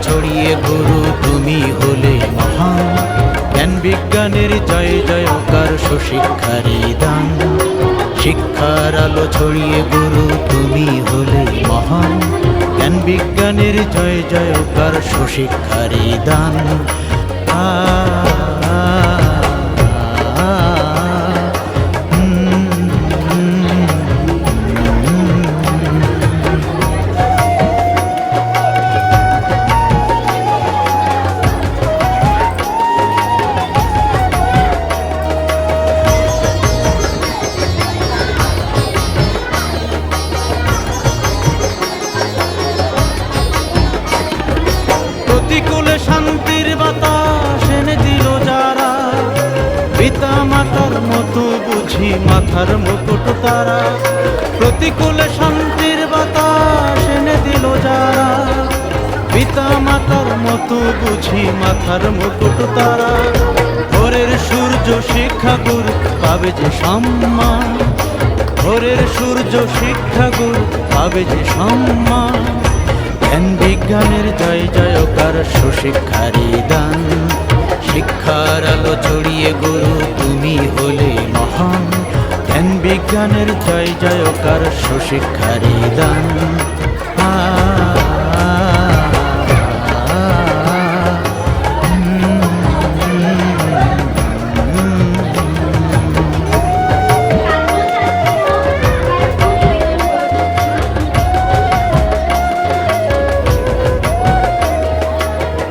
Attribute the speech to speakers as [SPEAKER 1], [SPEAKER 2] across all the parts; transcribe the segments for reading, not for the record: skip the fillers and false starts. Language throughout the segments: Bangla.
[SPEAKER 1] ছড়িয়ে গুরু তুমি হলে মহান। জ্ঞান বিজ্ঞানের জয় জয়কার সুশিক্ষারি দান। শিক্ষার আলো ছড়িয়ে গুরু তুমি হলে মহান। জ্ঞান বিজ্ঞানের জয় জয়কার সুশিক্ষারি দান। প্রতিকূলে শান্তির বাতাস এনে দিল যারা, পিতা মাতার মতো বুঝি মাথার মুকুট তারা। প্রতিকূলে শান্তির বাতাস এনে দিল যারা, পিতা মাতার মতো বুঝি মাথার মুকুট তারা। ভোরের সূর্য শিক্ষাগুরু পাবে যে সম্মান, ভোরের সূর্য শিক্ষাগুরু পাবে যে সম্মান। জ্ঞান বিজ্ঞানের জয় জয়কার সুশিক্ষারি দান। শিক্ষার আলো ছড়িয়ে গুরু তুমি হলে মহান। জ্ঞান বিজ্ঞানের জয় জয়কার সুশিক্ষারি দান।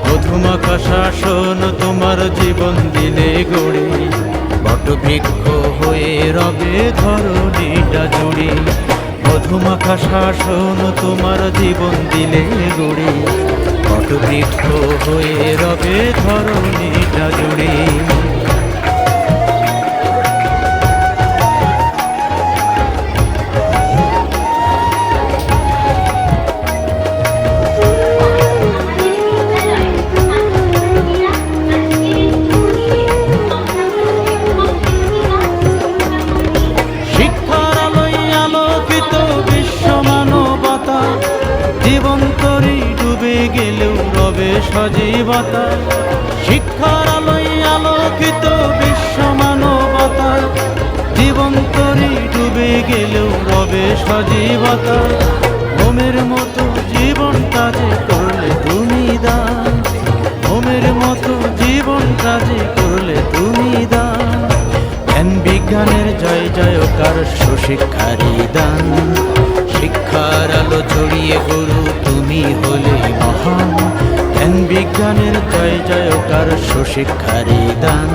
[SPEAKER 1] মধুমাখা শাসন তোমার জীবন দিলে গড়ে, বটবৃক্ষ হয়ে রবে ধরণীটা জুড়ে। মধুমাখা শাসন তোমার জীবন দিলে গড়ে, বটবৃক্ষ হয়ে রবে ধরণীটা জুড়ে। জীবন তরি ডুবে গেলেও রবে সজীবতা। শিক্ষার আলোয় আলোকিত বিশ্ব মানবতা। জীবন তরি ডুবে গেলেও রবে সজীবতা। হোমের মতো জীবনটা যে করলে তুমি দান, হোমের মতো জীবনটা যে করলে তুমি দান। জ্ঞান বিজ্ঞানের জয় জয়কার সুশিক্ষারি দান। শিক্ষার আলো ছড়িয়ে গুরু তুমি হলে মহান। জ্ঞান বিজ্ঞানের জয় জয়কার সুশিক্ষারি দান।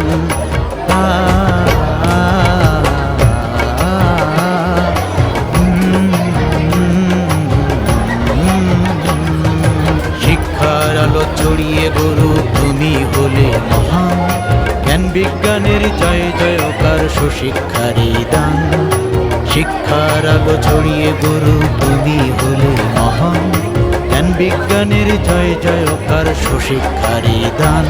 [SPEAKER 1] শিক্ষার আলো ছড়িয়ে গুরু তুমি হলে মহান। জ্ঞান বিজ্ঞানের জয় জয়কার সুশিক্ষারি দান। শিক্ষার আলো ছড়িয়ে গুরু তুমি হলে মহান। জ্ঞান বিজ্ঞানের জয় জয়কার সুশিক্ষারি দান।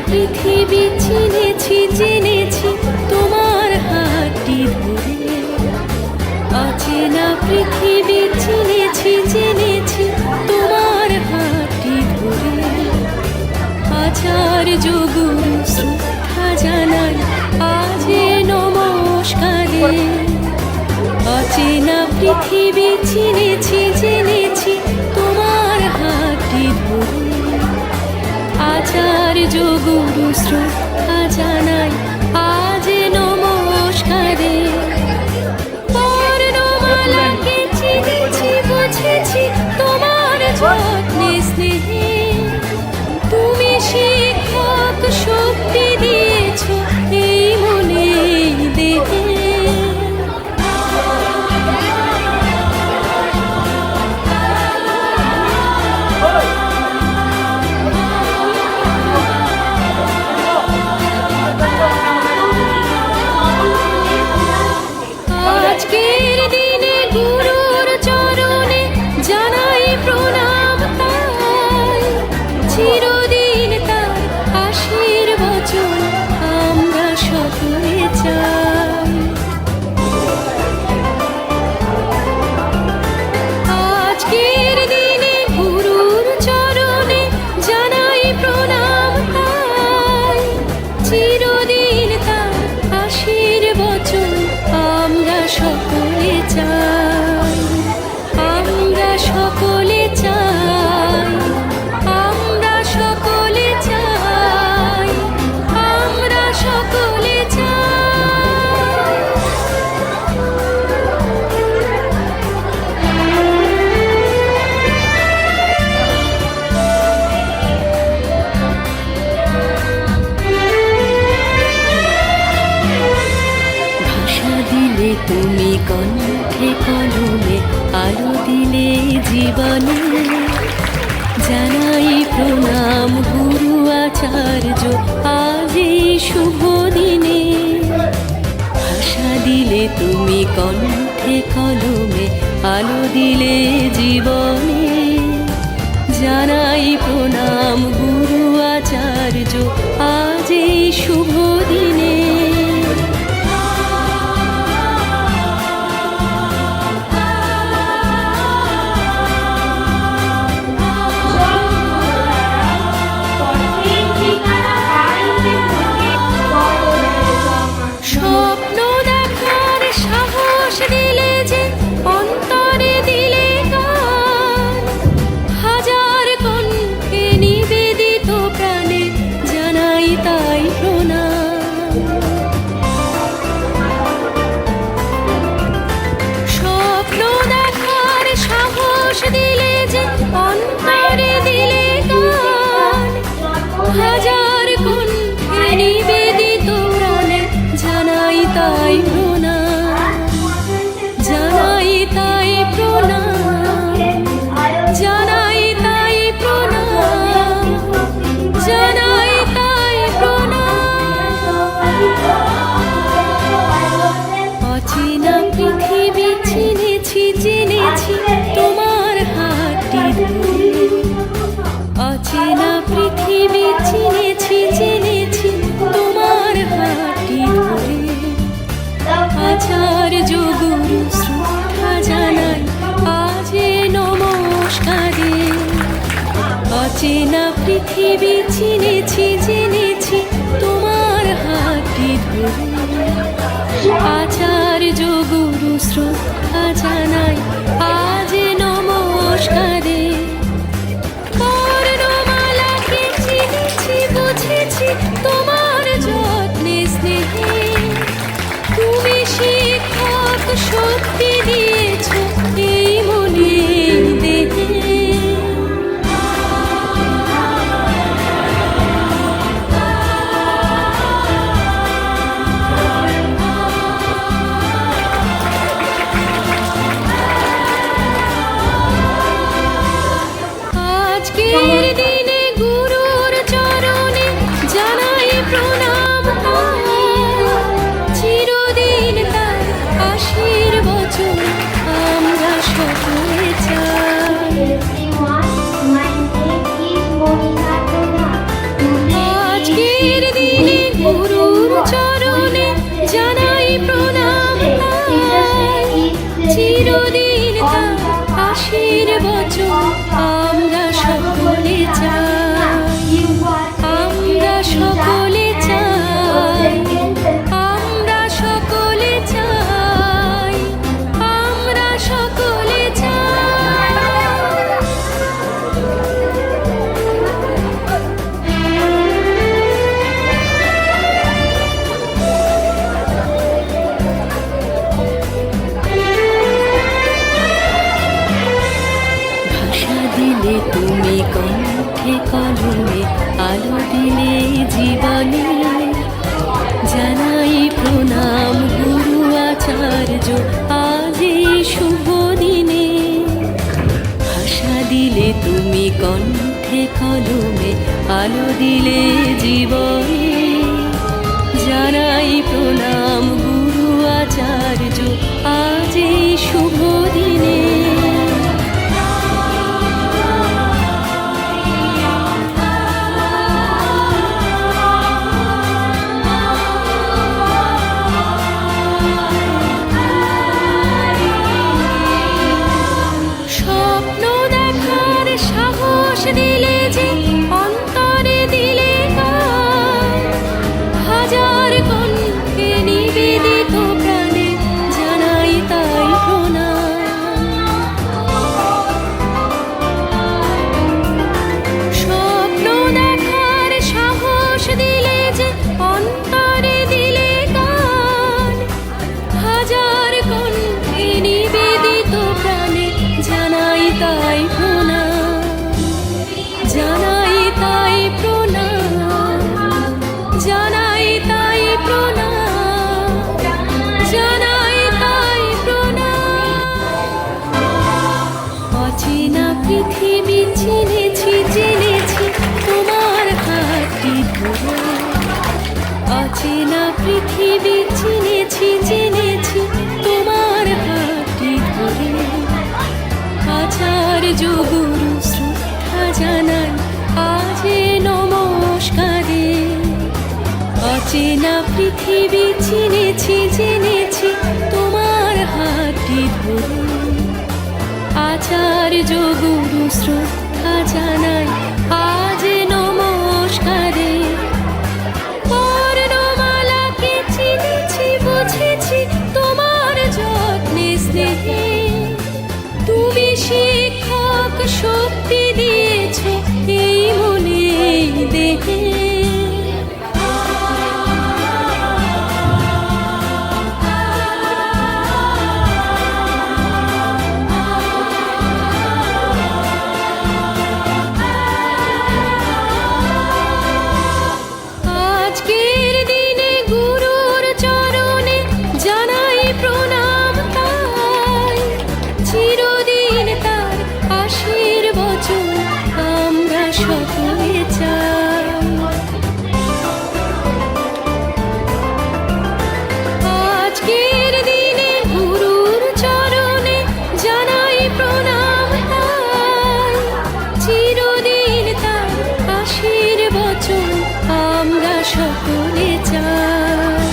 [SPEAKER 2] পৃথিবী চিনেছি জেনেছি তোমার হাতটি ধরে। অচেনা পৃথিবী চিনেছি জেনেছি তোমার হাতটি ধরে। আচার্য গুরু শ্রদ্ধা জানাই আজ নমস্কারে। অচেনা পৃথিবী চিনেছি জেনেছি তোমার হাতটি ধরে। আচার্য গুরু শ্রদ্ধা জানাই আজ নমস্কারে। বর্ণমালাকে চিনেছি বুঝেছি তোমার যত্নে স্নেহে। তুমি শিক্ষক শক্তি দিয়েছ এই মনে দেহে। কলমে আলো দিলে জীবনে। জানাই প্রণাম গুরু আচার্য আজ এই শুভ দিনে। ভাষা দিলে তুমি কণ্ঠে কলমে আলো দিলে জীবনে। জানাই প্রণাম গুরু আচার্য আজ এই শুভ দিনে। স্বপ্ন দেখার সাহস দিলে যে অন্তরে দিলে গান। হাজার কণ্ঠে নিবেদিত প্রাণে জানাই তাই প্রণাম। স্বপ্ন দেখার সাহস দিলে যে অন্তরে দিলে গান। হাজার কণ্ঠে নিবেদিত প্রাণে জানাই তাই প্রণাম। জানাই তাই প্রণাম। জানাই তাই প্রণাম। জানাই তাই প্রণাম। অচেনা পৃথিবী চিনেছি জেনেছি তোমার হাতটি ধরে। অচেনা পৃথিবী চিনেছি জেনেছি তোমার হাতটি ধরে। আচার্য গুরু শ্রদ্ধা জানাই আজ নমস্কারে। অচেনা পৃথিবী চিনেছি জেনেছি তোমার হাতটি ধরে। আচার্য গুরু শ্রদ্ধা জানাই আজ নমস্কারে। বর্ণমালাকে চিনেছি বুঝেছি তোমার যত্নে স্নেহে। তুমি শিক্ষক শক্তি দিয়েছ এই মনে দেহে। আজকের দিনে গুরুর চরণে জানাই প্রণাম তার। চিরদিন তার আশীর্বচন আমরা সকলে চাই। আজকের দিনে গুরুর চরণে জানাই প্রণাম তার। চিরদিন তার আশীর্বচন আমরা সকলে চাই। আমরা সকলে চাই। আমরা সকলে চাই। আমরা সকলে চাই। ভাষা দিলে তুমি কণ্ঠে কলমে আলো দিলে জীবনে। জানাই প্রণাম গুরু আচার্য আজ এই শুভ দিনে। ভাষা দিলে তুমি কণ্ঠে কলমে আলো দিলে জীবনে। জানাই প্রণাম গুরু আচার্য আজ এই শুভ দিনে। স্বপ্ন দেখার সাহস দিলে যে অন্তরে দিলে গান। হাজার কণ্ঠে নিবেদিত প্রাণে জানাই তাই প্রণাম। স্বপ্ন দেখার সাহস দিলে যে অন্তরে দিলে গান। হাজার কণ্ঠে নিবেদিত প্রাণে জানাই তাই প্রণাম। অচেনা পৃথিবী চিনেছি জেনেছি তোমার হাতটি ধরে অচেনা পৃথিবী চিনেছি জেনেছি তোমার হাতটি ধরে আচার্য গুরু শ্রদ্ধা জানাই আজ নমস্কারে অচেনা পৃথিবী চিনেছি জেনেছি তোমার হাতটি ধরে আচার্য গুরু শ্রদ্ধা জানাই আজ নমস্কারে বর্ণমালাকে চিনেছি বুঝেছি তোমার যত্নে স্নেহে তুমি শিক্ষক শক্তি দিয়েছ এই মনে এই দেহে আজকের দিনে গুরুর চরণে জানাই প্রণাম তাই চিরদিন তার আশীর্বচন আমরা সকলে চাই আজকের দিনে গুরুর চরণে জানাই প্রণাম তাই চিরদিন তার আশীর্বচন আমরা সকলে চাই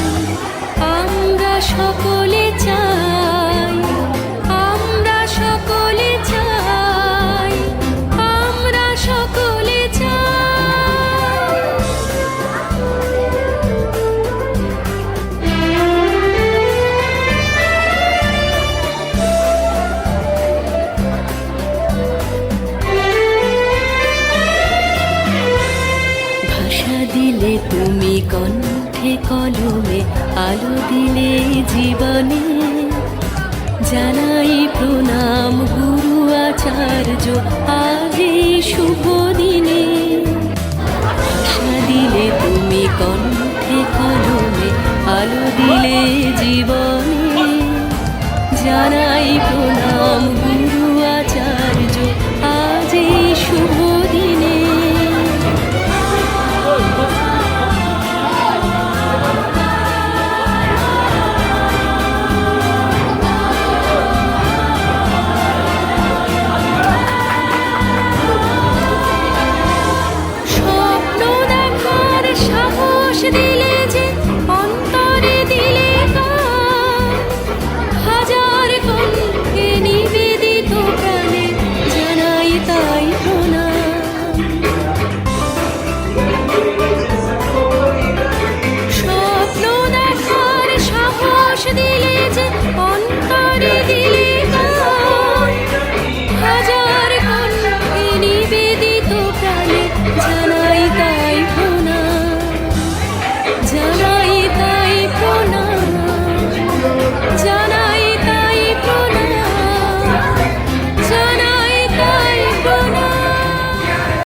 [SPEAKER 2] আমরা সকলে চাই আমরা সকলে চাই আমরা সকলে ভাষা দিলে তুমি কণ্ঠে কলমে আলো দিলে জীবনে জানাই প্রণাম